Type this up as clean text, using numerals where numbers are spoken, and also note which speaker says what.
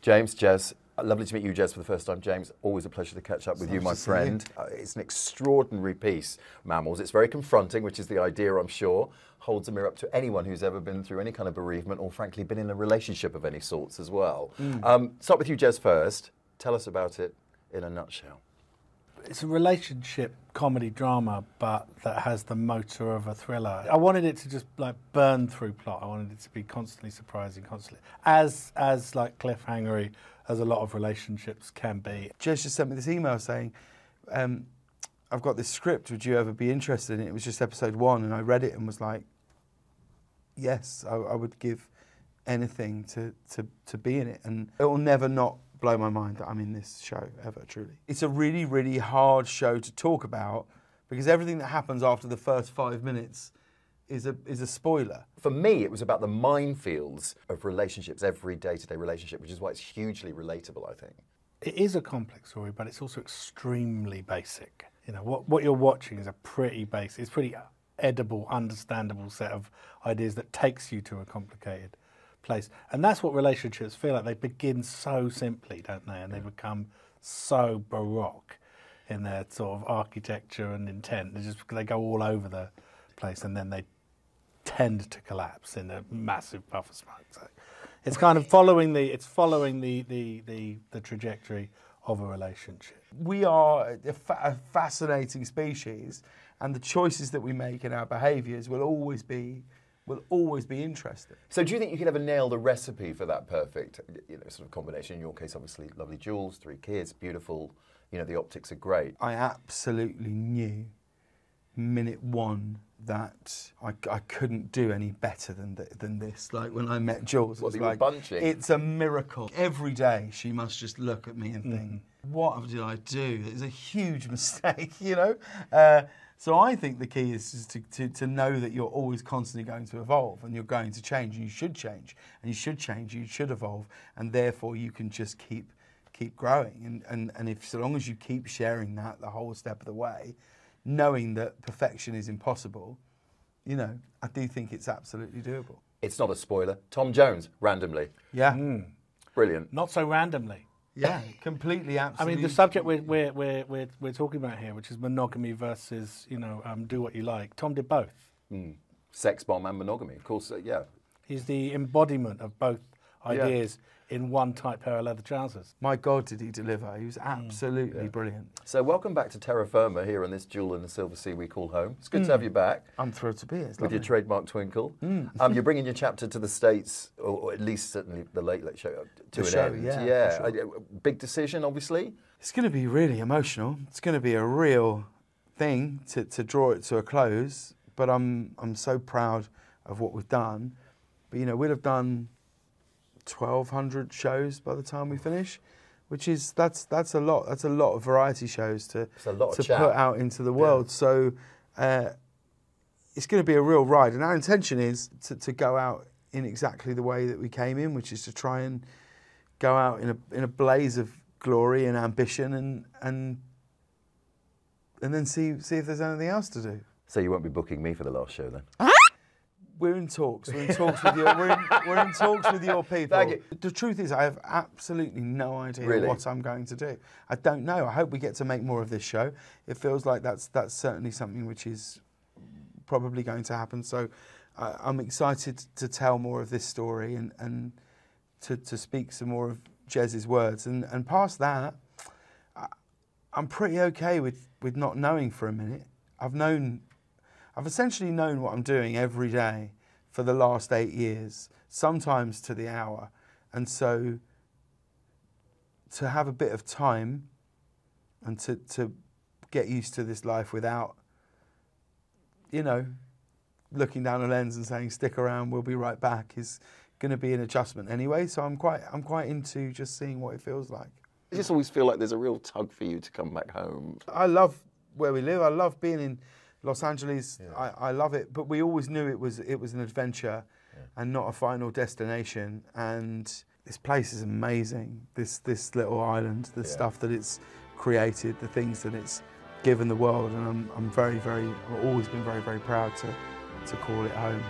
Speaker 1: James, Jez, lovely to meet you, Jez, for the first time. James, always a pleasure to catch up with you, my friend. It's an extraordinary piece, Mammals. It's very confronting, which is the idea, I'm sure. Holds a mirror up to anyone who's ever been through any kind of bereavement or, frankly, been in a relationship of any sorts as well. Start with you, Jez, first. Tell us about it in a nutshell.
Speaker 2: It's a relationship comedy drama, but that has the motor of a thriller. I wanted it to just like burn through plot. I wanted it to be constantly surprising, constantly as like cliffhangery as a lot of relationships can be.
Speaker 3: Jez just sent me this email saying, I've got this script, would you ever be interested in it? It was just episode 1, and I read it and was like, yes, I would give anything to be in it, and it will never not blow my mind that I'm in this show ever, truly. It's a really, really hard show to talk about because everything that happens after the first 5 minutes is a spoiler.
Speaker 1: For me, it was about the minefields of relationships, every day-to-day relationship, which is why it's hugely relatable, I think.
Speaker 2: It is a complex story, but it's also extremely basic. You know, what you're watching is a pretty basic, it's pretty edible, understandable set of ideas that takes you to a complicated place. And that's what relationships feel like. They begin so simply, don't they? And they become so baroque in their sort of architecture and intent. They go all over the place, and then they tend to collapse in a massive puff of smoke. So it's kind of following the trajectory of a relationship.
Speaker 3: We are a fascinating species, and the choices that we make in our behaviours will always be interesting.
Speaker 1: So do you think you could ever nail the recipe for that perfect, sort of combination? In your case, obviously, lovely jewels, 3 kids, beautiful, the optics are great.
Speaker 3: I absolutely knew minute 1 that I couldn't do any better than this. Like when I met Jules, it was like, it's a miracle. Every day she must just look at me and think, what did I do? It's a huge mistake, So I think the key is to know that you're always constantly going to evolve, and you're going to change, and you should change, and you should change, you should evolve, and therefore you can just keep growing. And if so long as you keep sharing that the whole step of the way, knowing that perfection is impossible, I do think it's absolutely doable.
Speaker 1: It's not a spoiler. Tom Jones, randomly.
Speaker 3: Yeah.
Speaker 1: Brilliant.
Speaker 2: Not so randomly.
Speaker 3: Yeah, completely, absolutely.
Speaker 2: I mean, the subject we're talking about here, which is monogamy versus, do what you like. Tom did both.
Speaker 1: Sex bomb and monogamy, of course, yeah.
Speaker 2: He's the embodiment of both ideas in one tight pair of leather trousers.
Speaker 3: My God, did he deliver. He was absolutely brilliant.
Speaker 1: So welcome back to Terra Firma here on this jewel in the Silver Sea we call home. It's good to have you back.
Speaker 3: I'm thrilled to be here.
Speaker 1: With your trademark twinkle. You're bringing your chapter to the States, or at least certainly the Late Late Show, to an end.
Speaker 3: Yeah. Sure.
Speaker 1: Big decision, obviously.
Speaker 3: It's going to be really emotional. It's going to be a real thing to draw it to a close. But I'm so proud of what we've done. But we'll have done 1,200 shows by the time we finish, which is that's a lot. That's a lot of variety shows to put out into the world. So it's going to be a real ride, and our intention is to go out in exactly the way that we came in, which is to try and go out in a blaze of glory and ambition, and then see if there's anything else to do.
Speaker 1: So you won't be booking me for the last show then?
Speaker 3: We're in talks. We're in talks with your. We're in talks with your people.
Speaker 1: Thank you.
Speaker 3: The truth is, I have absolutely no idea what I'm going to do. I don't know. I hope we get to make more of this show. It feels like that's certainly something which is probably going to happen. So I'm excited to tell more of this story and to speak some more of Jez's words. And past that, I'm pretty okay with not knowing for a minute. I've essentially known what I'm doing every day for the last 8 years, sometimes to the hour. And so to have a bit of time and to get used to this life without, looking down a lens and saying, stick around, we'll be right back, is going to be an adjustment anyway. So I'm quite into just seeing what it feels like.
Speaker 1: I just always feel like there's a real tug for you to come back home.
Speaker 3: I love where we live. I love being in Los Angeles. I love it, but we always knew it was an adventure and not a final destination. And this place is amazing. This little island, the stuff that it's created, the things that it's given the world, and I'm very, very, I've always been very, very proud to call it home.